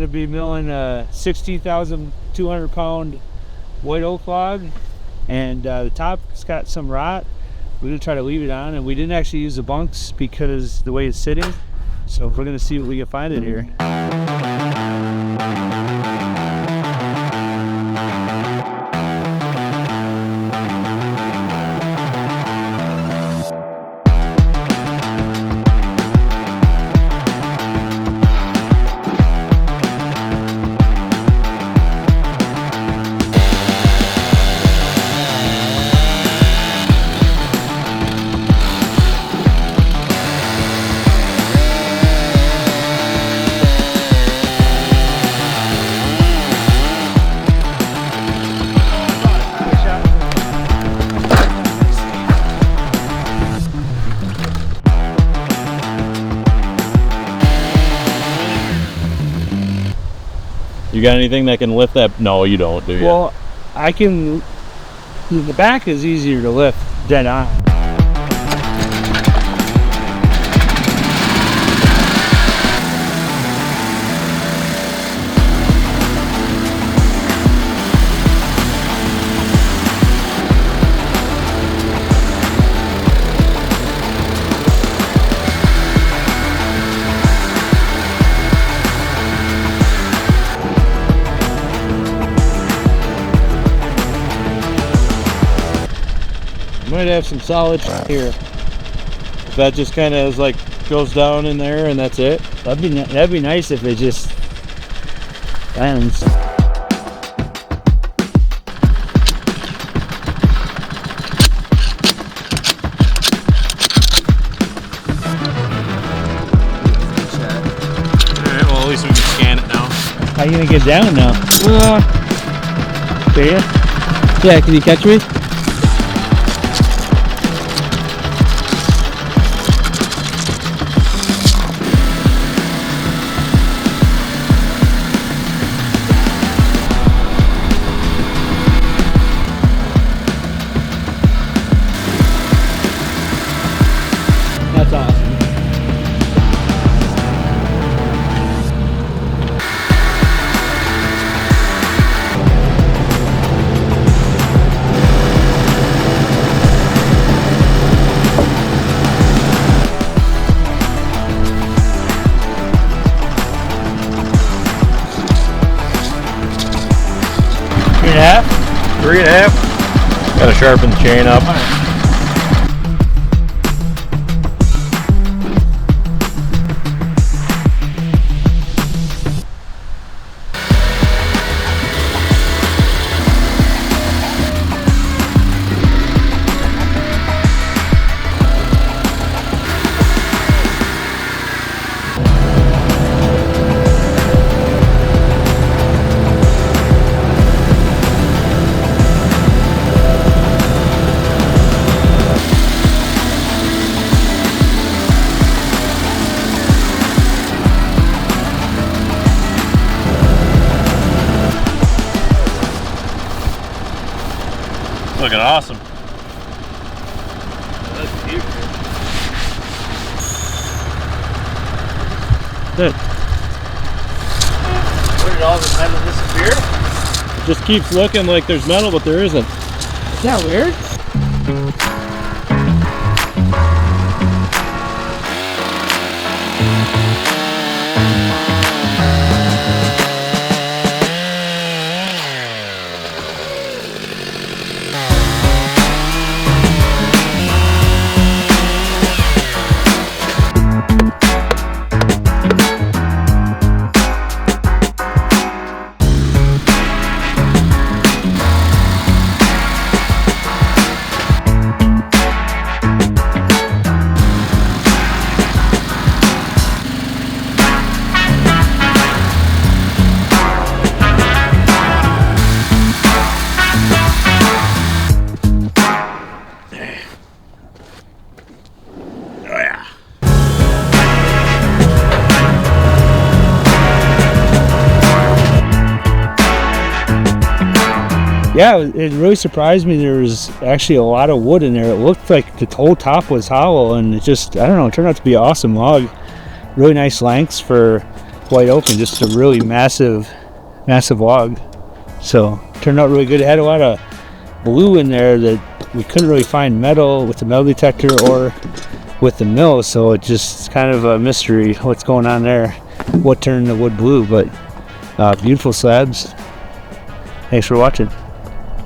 to be milling a 16,200 pound white oak log, and the top's got some rot. We're gonna try to leave it on, and we didn't actually use the bunks because the way it's sitting. So we're gonna see what we can find in here. You got anything that can lift that? No, you don't, do you? Well, I can. The back is easier to lift dead on. Might have some solid here. If that just kind of is like goes down in there and that's it. That'd be nice if it just ends. Alright, well at least we can scan it now. How you gonna get down now? See ya? Yeah, can you catch me? That's awesome. Yeah. 3.5. Gotta sharpen the chain up. Looking awesome. That's beautiful. Good. Where did all the metal disappear? Just keeps looking like there's metal, but there isn't. Is that weird? Yeah, it really surprised me. There was actually a lot of wood in there. It looked like the whole top was hollow, and it just, I don't know, it turned out to be an awesome log. Really nice lengths for white oak and just a really massive log. So turned out really good. It had a lot of blue in there that we couldn't really find metal with the metal detector or with the mill, so it just kind of a mystery what's going on there, what turned the wood blue. But beautiful slabs. Thanks for watching.